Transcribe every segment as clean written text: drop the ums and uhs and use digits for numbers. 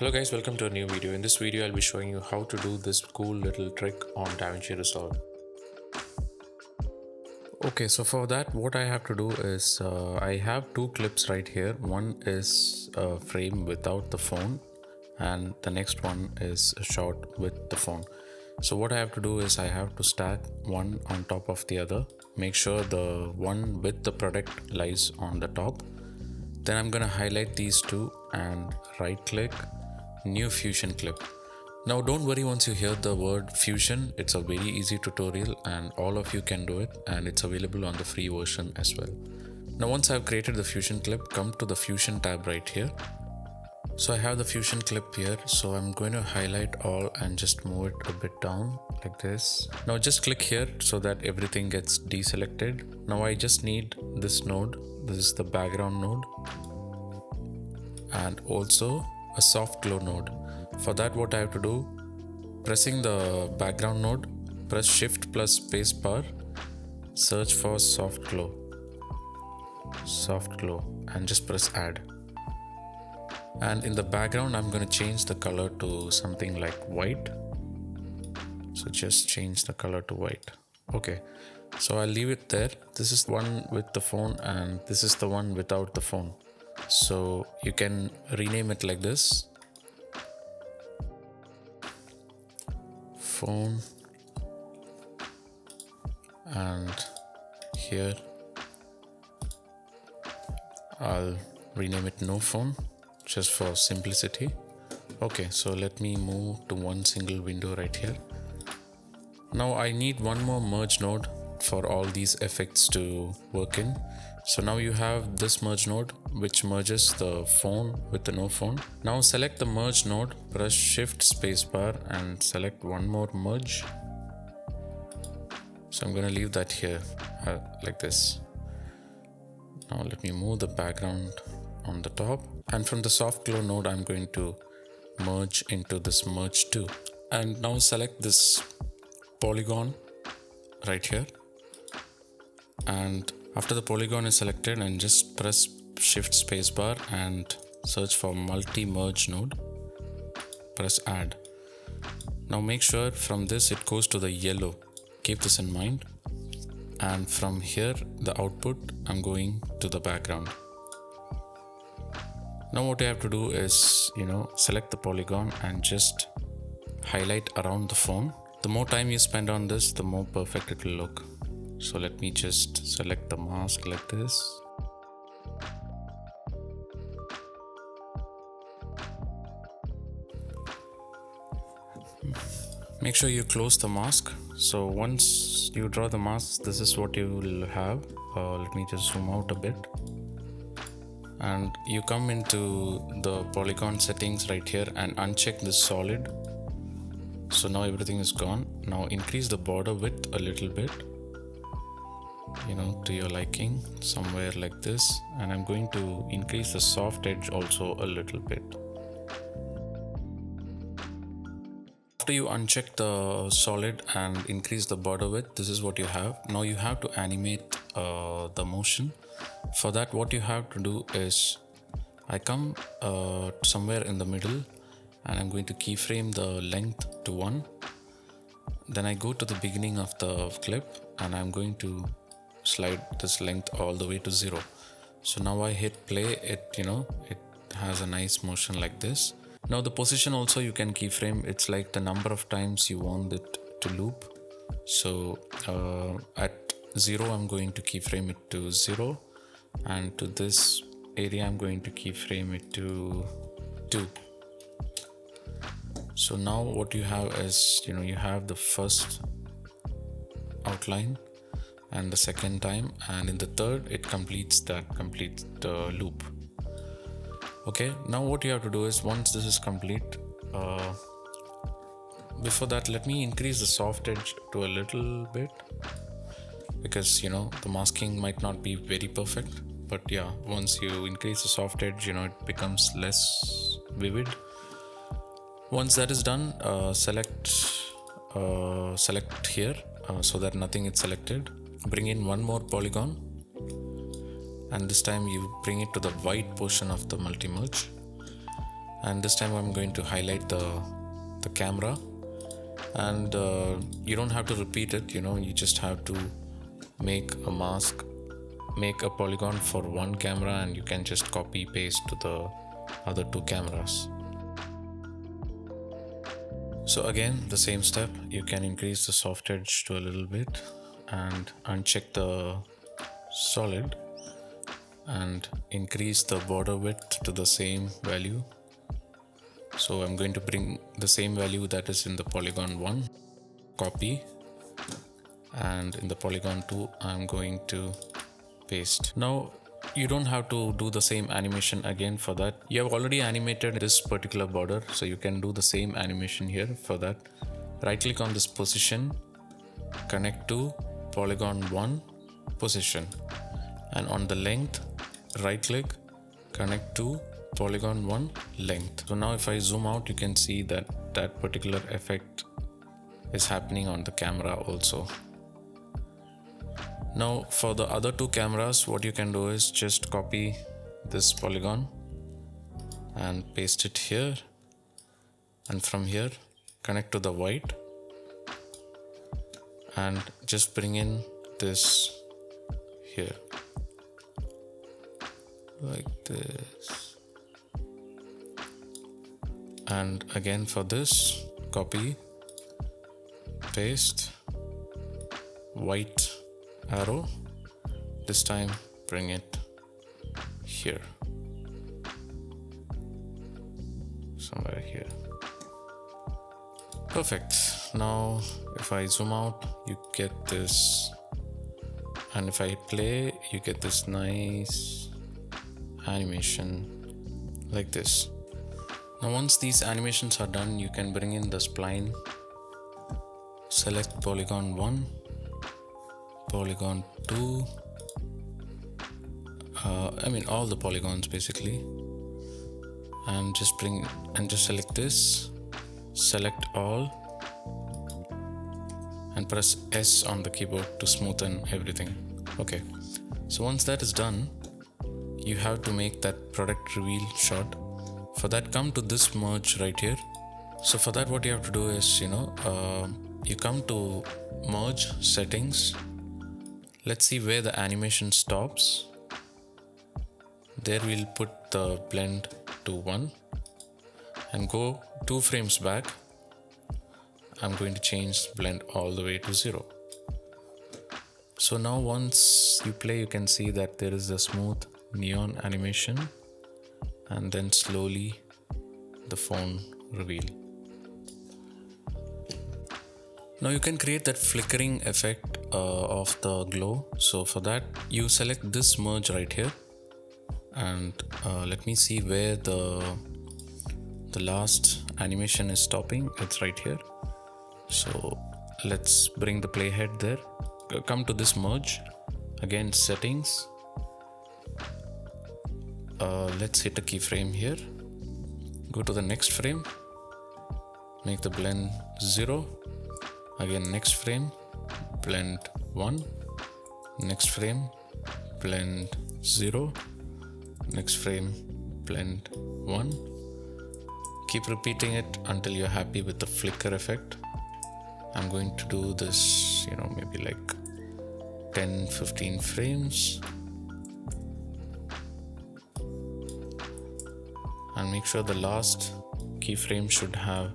Hello guys, welcome to a new video. In this video, I'll be showing you how to do this cool little trick on DaVinci Resolve. Okay, so for that, what I have to do is I have two clips right here. One is a frame without the phone, and the next one is a shot with the phone. So what I have to do is I have to stack one on top of the other. Make sure the one with the product lies on the top. Then I'm gonna highlight these two and right click, new fusion clip. Now don't worry once you hear the word fusion, it's a very easy tutorial and all of you can do it, and it's available on the free version as well. Now once I've created the fusion clip, come to the fusion tab right here. So I have the fusion clip here, so I'm going to highlight all and just move it a bit down like this. Now just click here so that everything gets deselected. Now I just need this node. This is the background node and also a soft glow node. For that, what I have to do, pressing the background node, press shift plus space bar, search for soft glow, and just press add. And in the background, I'm going to change the color to something like white. So just change the color to white. Okay, so I'll leave it there. This is the one with the phone and this is the one without the phone. So you can rename it like this: phone, and here I'll rename it no phone just for simplicity. Okay, so let me move to one single window right here. Now I need one more merge node for all these effects to work in. So now you have this merge node which merges the phone with the no phone. Now select the merge node, press shift spacebar and select one more merge. So I'm going to leave that here like this. Now let me move the background on the top, and from the soft glow node I'm going to merge into this merge 2. And now select this polygon right here, and after the polygon is selected, and just press shift spacebar and search for multi merge node, press add. Now make sure from this it goes to the yellow, keep this in mind, and from here the output I'm going to the background. Now what I have to do is select the polygon and just highlight around the phone. The more time you spend on this, the more perfect it will look. So let me just select the mask like this. Make sure you close the mask. So once you draw the mask, this is what you will have. Let me just zoom out a bit. And you come into the polygon settings right here and uncheck this solid. So now everything is gone. Now increase the border width a little bit, to your liking, somewhere like this. And I'm going to increase the soft edge also a little bit. After you uncheck the solid and increase the border width, this is what you have. Now you have to animate the motion. For that, what you have to do is I come somewhere in the middle and I'm going to keyframe the length to 1. Then I go to the beginning of the clip and I'm going to slide this length all the way to 0. So now I hit play, it has a nice motion like this. Now the position also you can keyframe. It's like the number of times you want it to loop. So at 0 I'm going to keyframe it to 0, and to this area I'm going to keyframe it to 2. So now what you have is you have the first outline and the second time, and in the third it completes the loop. Okay, now what you have to do is, once this is complete, before that let me increase the soft edge to a little bit, because the masking might not be very perfect, but yeah, once you increase the soft edge it becomes less vivid. Once that is done, select here so that nothing is selected. Bring in one more polygon, and this time you bring it to the white portion of the multi-merge, and this time I'm going to highlight the camera, and you don't have to repeat it, you just have to make a mask, make a polygon for one camera, and you can just copy paste to the other two cameras. So again, the same step, you can increase the soft edge to a little bit and uncheck the solid and increase the border width to the same value. So I'm going to bring the same value that is in the polygon 1, copy, and in the polygon 2 I'm going to paste. Now you don't have to do the same animation again. For that, you have already animated this particular border, so you can do the same animation here. For that, right click on this position, connect to polygon 1 position, and on the length, right click, connect to polygon 1 length. So now if I zoom out, you can see that that particular effect is happening on the camera also. Now for the other two cameras, what you can do is just copy this polygon and paste it here, and from here connect to the white and just bring in this here like this, and again for this, copy, paste, white arrow, this time bring it here, somewhere here. Perfect. Now if I zoom out, you get this, and if I play, you get this nice animation like this. Now once these animations are done, you can bring in the spline, select polygon 1, polygon 2, all the polygons basically, and just select this, select all, and press S on the keyboard to smoothen everything. Okay, so once that is done, you have to make that product reveal shot. For that, come to this merge right here. So for that, what you have to do is, you come to merge settings. Let's see where the animation stops. There we'll put the blend to 1 and go 2 frames back. I'm going to change blend all the way to 0. So now once you play, you can see that there is a smooth neon animation, and then slowly the phone reveal. Now you can create that flickering effect of the glow. So for that, you select this merge right here, and let me see where the last animation is stopping. It's right here. So let's bring the playhead there. Come to this merge, again settings. Let's hit a keyframe here. Go to the next frame, make the blend 0. Again, next frame, blend 1. Next frame, blend 0. Next frame, blend 1. Keep repeating it until you're happy with the flicker effect. I'm going to do this, maybe like 10-15 frames. And make sure the last keyframe should have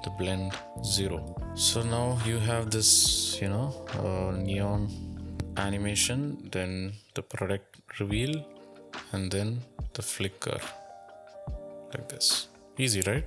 the blend 0. So now you have this, neon animation, then the product reveal, and then the flicker like this. Easy, right?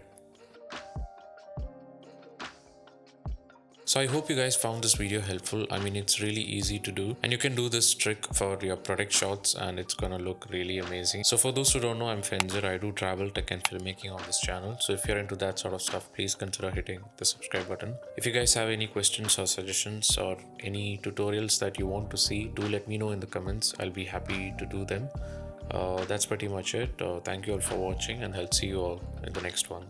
So I hope you guys found this video helpful. It's really easy to do, and you can do this trick for your product shots and it's gonna look really amazing. So for those who don't know, I'm Fenzer. I do travel, tech and filmmaking on this channel. So if you're into that sort of stuff, please consider hitting the subscribe button. If you guys have any questions or suggestions or any tutorials that you want to see, do let me know in the comments. I'll be happy to do them. That's pretty much it. Thank you all for watching, and I'll see you all in the next one.